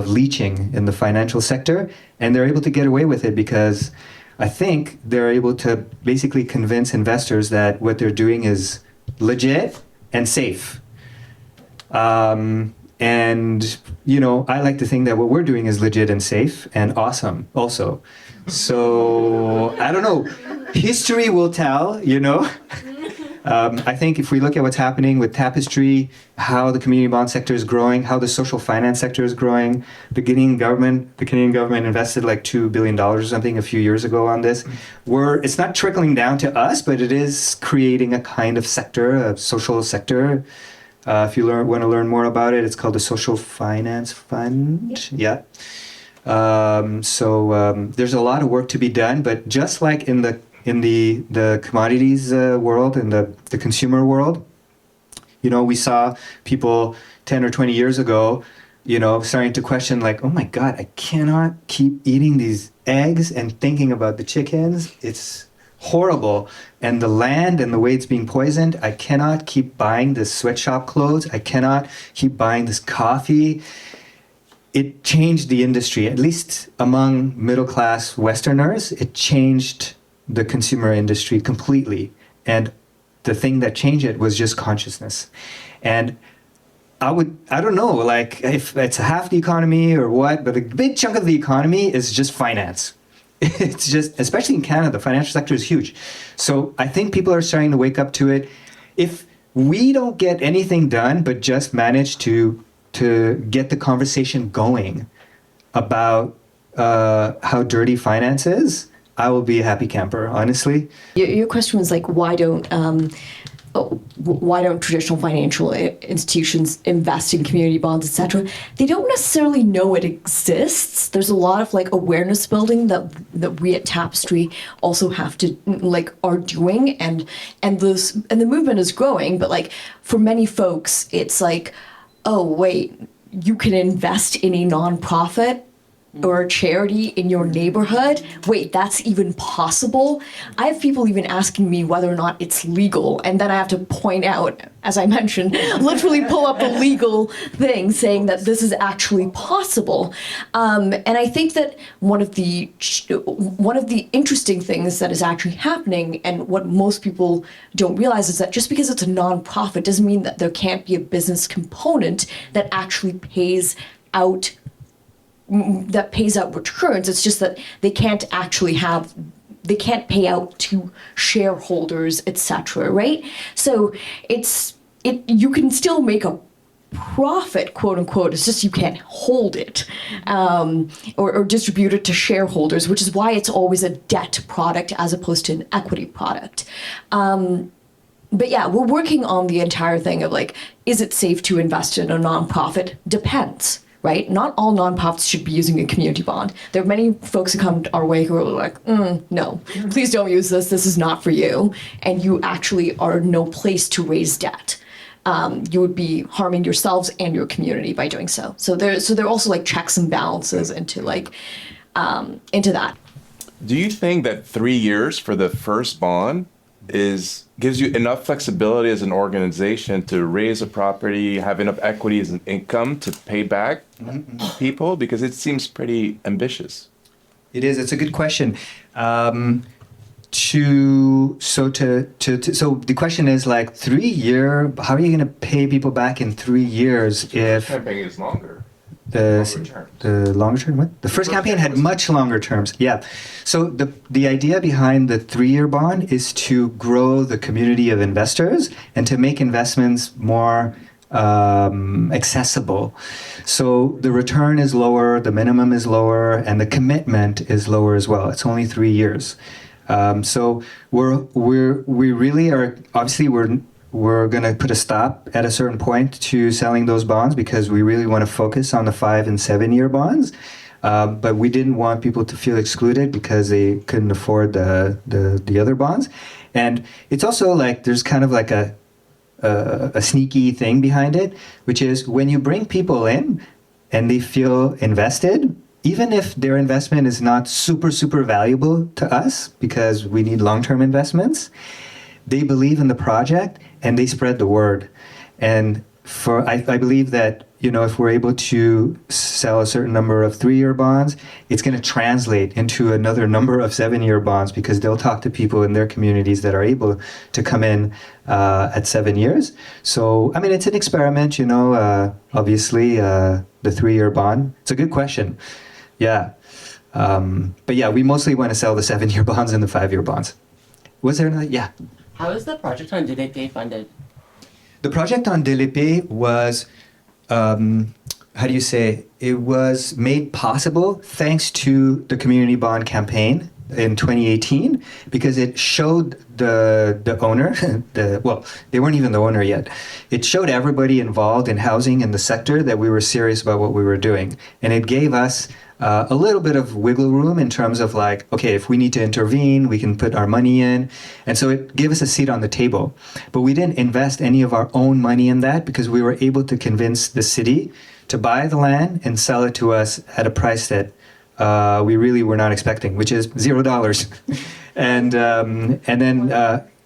leeching in the financial sector. And they're able to get away with it because I think they're able to basically convince investors that what they're doing is legit and safe. And, I like to think that what we're doing is legit and safe and awesome also. So, I don't know. History will tell, I think if we look at what's happening with Tapestry, how the community bond sector is growing, how the social finance sector is growing, the Canadian government invested like $2 billion or something a few years ago on this. It's not trickling down to us, but it is creating a kind of sector, a social sector. If you want to learn more about it, it's called the Social Finance Fund. Yeah. So there's a lot of work to be done, but just like in the commodities world, in the consumer world, we saw people 10 or 20 years ago, starting to question like, oh my God, I cannot keep eating these eggs and thinking about the chickens. It's horrible. And the land and the way it's being poisoned, I cannot keep buying this sweatshop clothes. I cannot keep buying this coffee. It changed the industry, at least among middle-class Westerners. It changed the consumer industry completely. And the thing that changed it was just consciousness. And I don't know, like if it's half the economy or what, but a big chunk of the economy is just finance. It's just, especially in Canada, the financial sector is huge. So I think people are starting to wake up to it. If we don't get anything done, but just manage to get the conversation going about how dirty finance is, I will be a happy camper, honestly. Your question was like, why don't traditional financial institutions invest in community bonds, etc.? They don't necessarily know it exists. There's a lot of like awareness building that we at Tapestry also have to are doing, and the movement is growing. But like for many folks, it's like, oh wait, you can invest in a nonprofit or a charity in your neighborhood, wait, that's even possible? I have people even asking me whether or not it's legal, and then I have to point out, as I mentioned, literally pull up the legal thing saying that this is actually possible. And I think that one of the interesting things that is actually happening, and what most people don't realize, is that just because it's a nonprofit doesn't mean that there can't be a business component that actually pays out returns. It's just that they can't pay out to shareholders, etc. Right? So you can still make a profit, quote unquote. It's just you can't hold it or distribute it to shareholders, which is why it's always a debt product as opposed to an equity product. But yeah, we're working on the entire thing of like, is it safe to invest in a nonprofit? Depends. Right? Not all nonprofits should be using a community bond. There are many folks who come our way who are like, no, please don't use this. This is not for you. And you actually are no place to raise debt. You would be harming yourselves and your community by doing so. So there are also like checks and balances into that. Do you think that 3 years for the first bond gives you enough flexibility as an organization to raise a property, have enough equity as an income to pay back people? Because it seems pretty ambitious. It is. It's a good question. So the question is like 3 year. How are you going to pay people back in 3 years if Campaign is longer? the longer term? What? The first campaign had much longer terms. Yeah. So the idea behind the 3-year bond is to grow the community of investors and to make investments more accessible. So the return is lower, the minimum is lower, and the commitment is lower as well. It's only 3 years. So we really are, obviously we're going to put a stop at a certain point to selling those bonds because we really want to focus on the 5 and 7 year bonds. But we didn't want people to feel excluded because they couldn't afford the other bonds. And it's also like there's kind of like a sneaky thing behind it, which is when you bring people in and they feel invested, even if their investment is not super, super valuable to us because we need long-term investments, they believe in the project and they spread the word. And I believe that, if we're able to sell a certain number of 3-year bonds, it's going to translate into another number of 7-year bonds because they'll talk to people in their communities that are able to come in at 7 years. So, I mean, it's an experiment, obviously, the 3-year bond. It's a good question. Yeah. But yeah, we mostly want to sell the 7-year bonds and the 5-year bonds. Was there another? Yeah. How is the project on DDP funded? The project on DLP was, it was made possible thanks to the community bond campaign in 2018 because it showed the owner, they weren't even the owner yet. It showed everybody involved in housing in the sector that we were serious about what we were doing. And it gave us a little bit of wiggle room in terms of like, okay, if we need to intervene, we can put our money in. And so it gave us a seat on the table. But we didn't invest any of our own money in that because we were able to convince the city to buy the land and sell it to us at a price that we really were not expecting, which is $0. And then,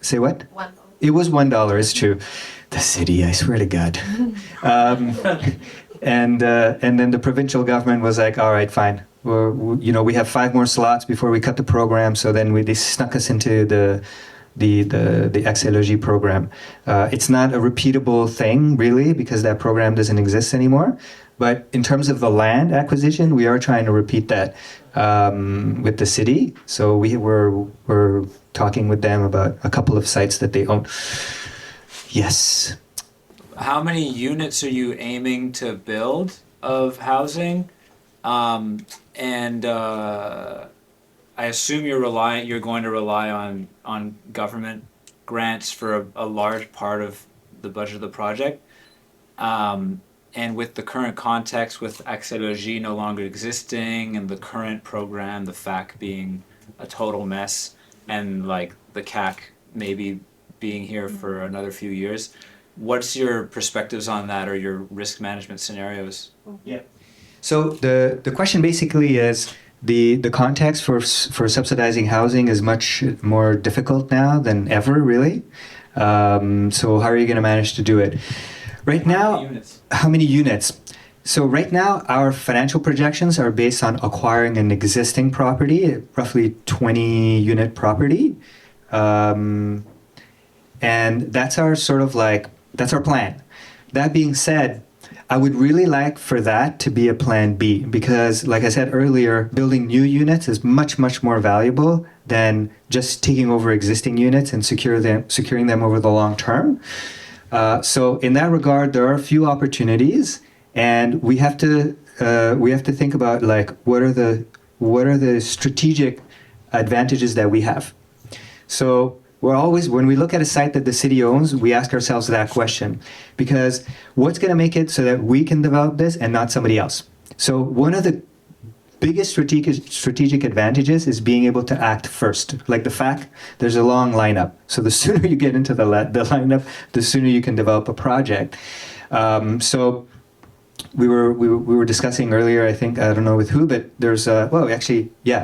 say what? $1. It was $1, it's true. The city, I swear to God. And then the provincial government was like, all right, fine. We have 5 more slots before we cut the program. So then they snuck us into the Accès program. It's not a repeatable thing, really, because that program doesn't exist anymore. But in terms of the land acquisition, we are trying to repeat that with the city. So we're talking with them about a couple of sites that they own. Yes. How many units are you aiming to build of housing? And I assume you're going to rely on government grants for a large part of the budget of the project. And with the current context, with Accès no longer existing, and the current program, the FAC being a total mess, and like the CAC maybe being here for another few years, what's your perspectives on that or your risk management scenarios? Yeah. So the question basically is the context for subsidizing housing is much more difficult now than ever, really. So how are you going to manage to do it? Right now, how many units? So right now, our financial projections are based on acquiring an existing property, roughly 20 unit property. And that's our that's our plan. That being said, I would really like for that to be a plan B because, like I said earlier, building new units is much, much more valuable than just taking over existing units and securing them over the long term. So in that regard, there are a few opportunities, and we have to think about like what are the strategic advantages that we have. So we're always, when we look at a site that the city owns, we ask ourselves that question, because what's going to make it so that we can develop this and not somebody else? So one of the biggest strategic advantages is being able to act first. Like the fact there's a long lineup. So the sooner you get into the lineup, the sooner you can develop a project. So we were discussing earlier, I think, I don't know with who, but there's in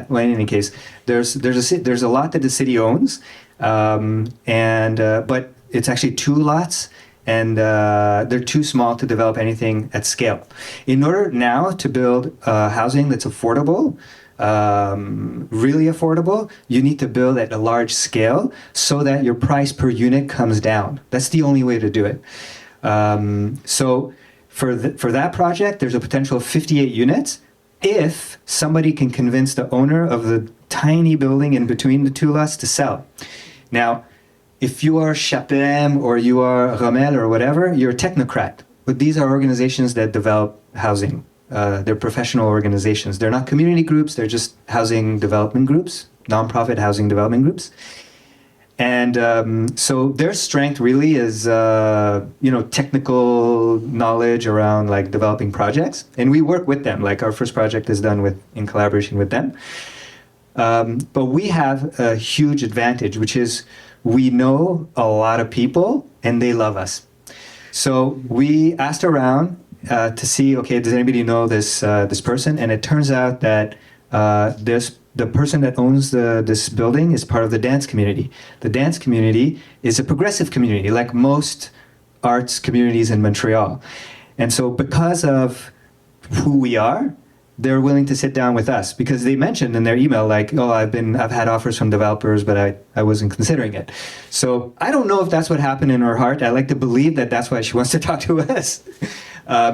any case, there's a lot that the city owns, but it's actually 2 lots. And they're too small to develop anything at scale. In order now to build housing that's affordable, really affordable, you need to build at a large scale so that your price per unit comes down. That's the only way to do it. So for that project, there's a potential of 58 units if somebody can convince the owner of the tiny building in between the 2 lots to sell. Now, if you are Chapem or you are Rommel or whatever, you're a technocrat. But these are organizations that develop housing. They're professional organizations. They're not community groups. They're just housing development groups, nonprofit housing development groups. And so their strength really is, technical knowledge around like developing projects. And we work with them. Like our first project is done in collaboration with them. But we have a huge advantage, which is we know a lot of people and they love us. So we asked around to see, okay, does anybody know this person? And it turns out that the person that owns this building is part of the dance community. The dance community is a progressive community, like most arts communities in Montreal. And so because of who we are, they're willing to sit down with us because they mentioned in their email, like, oh, I've had offers from developers, but I wasn't considering it. So I don't know if that's what happened in her heart. I like to believe that that's why she wants to talk to us.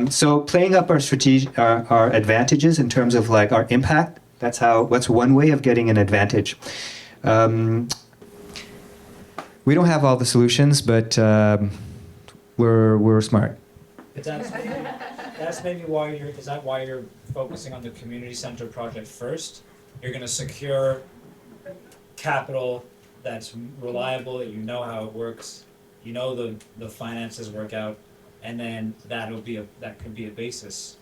So playing up our advantages in terms of like our impact, that's one way of getting an advantage. We don't have all the solutions, but we're smart. That's maybe why you're focusing on the community center project first. You're going to secure capital that's reliable, you know how it works, you know the finances work out, and then that could be a basis.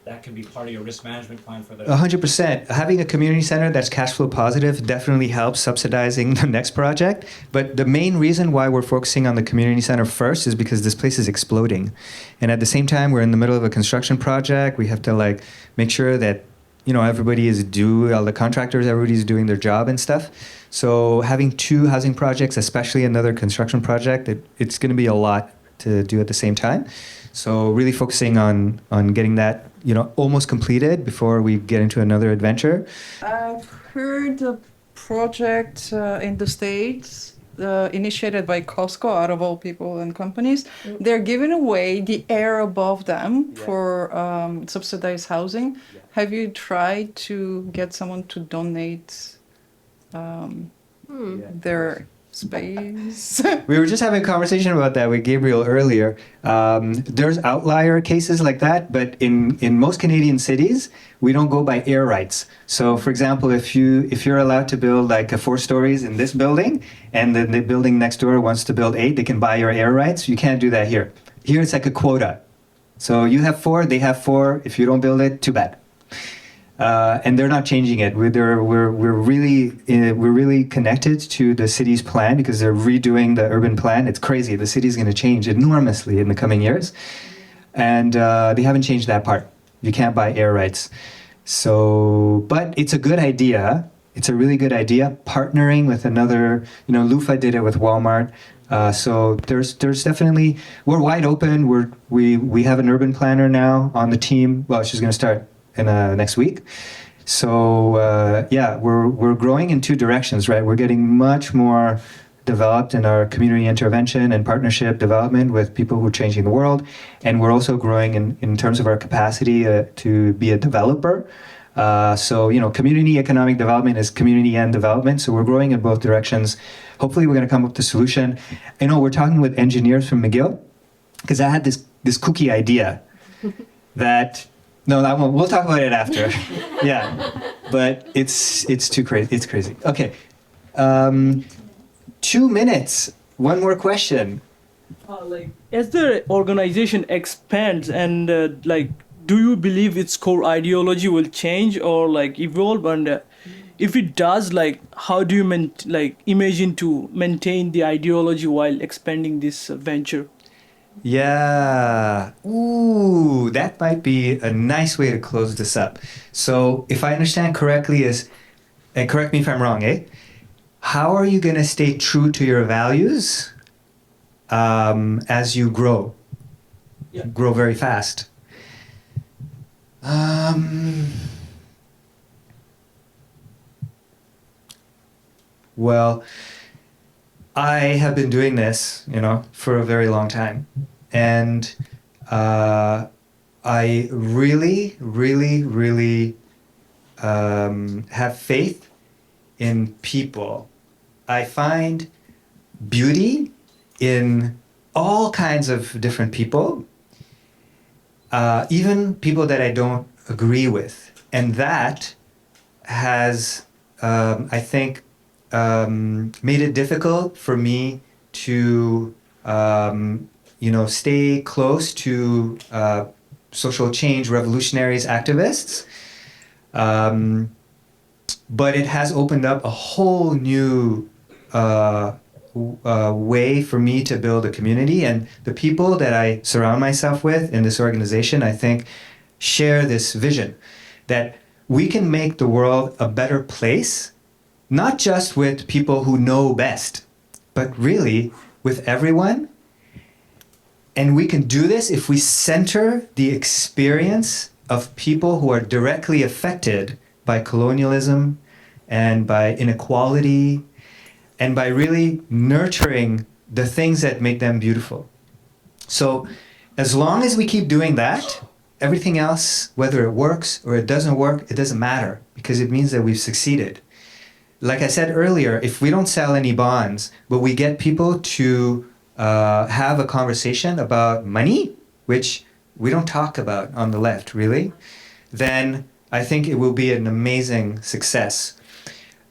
That can be part of your risk management plan for the 100%. Having a community center that's cash flow positive definitely helps subsidizing the next project. But the main reason why we're focusing on the community center first is because this place is exploding. And at the same time, we're in the middle of a construction project. We have to like make sure that, everybody is all the contractors, everybody's doing their job and stuff. So having 2 housing projects, especially another construction project, it's going to be a lot to do at the same time. So really focusing on getting that, almost completed before we get into another adventure. I've heard a project in the States initiated by Costco, out of all people and companies. They're giving away the air above them for subsidized housing. Have you tried to get someone to donate their space? We were just having a conversation about that with Gabriel earlier. There's outlier cases like that, but in most Canadian cities, we don't go by air rights. So, for example, if you're allowed to build like 4 stories in this building, and then the building next door wants to build 8, they can buy your air rights. You can't do that here. Here it's like a quota. So you have 4, they have 4. If you don't build it, too bad. And they're not changing it. We're really connected to the city's plan because they're redoing the urban plan. It's crazy. The city's going to change enormously in the coming years, and they haven't changed that part. You can't buy air rights. So, but it's a good idea. It's a really good idea. Partnering with another, Lufa did it with Walmart. So there's definitely, we're wide open. We have an urban planner now on the team. Well, she's going to start in next week. So yeah, we're growing in two directions, right? We're getting much more developed in our community intervention and partnership development with people who are changing the world, and we're also growing in terms of our capacity to be a developer. So community economic development is community and development. So we're growing in both directions. Hopefully, we're going to come up with a solution. I know we're talking with engineers from McGill because I had this kooky idea that. No, that one. We'll talk about it after. Yeah, but it's too crazy. It's crazy. Okay, 2 minutes. One more question. As the organization expands and do you believe its core ideology will change or evolve? And if it does, how do you imagine to maintain the ideology while expanding this venture? Yeah. Ooh, that might be a nice way to close this up. So, if I understand correctly, and correct me if I'm wrong, how are you going to stay true to your values as you grow? Yeah. Grow very fast. Well, I have been doing this, for a very long time. And I really, really, really have faith in people. I find beauty in all kinds of different people, even people that I don't agree with. And that has, I think, made it difficult for me to, stay close to social change revolutionaries, activists. But it has opened up a whole new way for me to build a community. And the people that I surround myself with in this organization, I think, share this vision that we can make the world a better place, not just with people who know best, but really with everyone. And we can do this if we center the experience of people who are directly affected by colonialism and by inequality and by really nurturing the things that make them beautiful. So as long as we keep doing that, everything else, whether it works or it doesn't work, it doesn't matter because it means that we've succeeded. Like I said earlier, if we don't sell any bonds, but we get people to have a conversation about money, which we don't talk about on the left, really, then I think it will be an amazing success.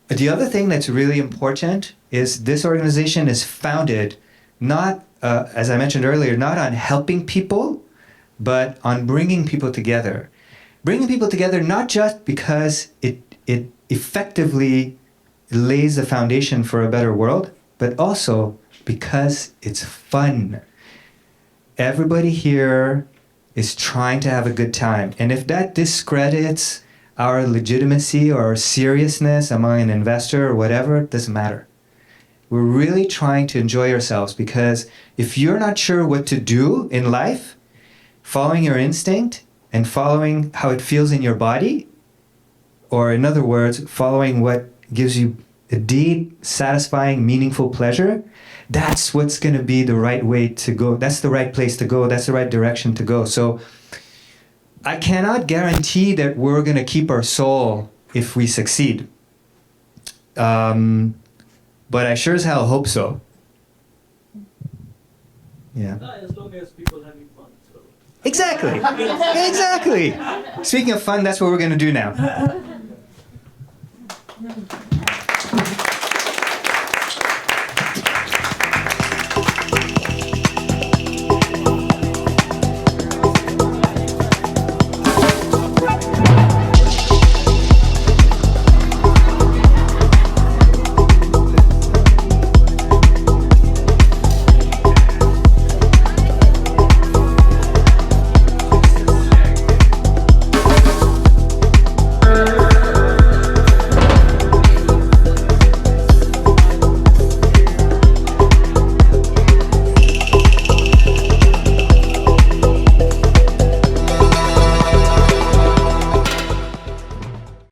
The other thing that's really important is this organization is founded not, as I mentioned earlier, not on helping people, but on bringing people together. Bringing people together not just because it effectively lays the foundation for a better world, but also because it's fun. Everybody here is trying to have a good time. And if that discredits our legitimacy or our seriousness among an investor or whatever, it doesn't matter. We're really trying to enjoy ourselves because if you're not sure what to do in life, following your instinct and following how it feels in your body, or in other words, following what gives you a deep, satisfying, meaningful pleasure, that's what's going to be the right way to go. That's the right place to go. That's the right direction to go. So I cannot guarantee that we're going to keep our soul if we succeed. But I sure as hell hope so. Yeah. As long as people are having fun. So. Exactly. Exactly. Speaking of fun, that's what we're going to do now.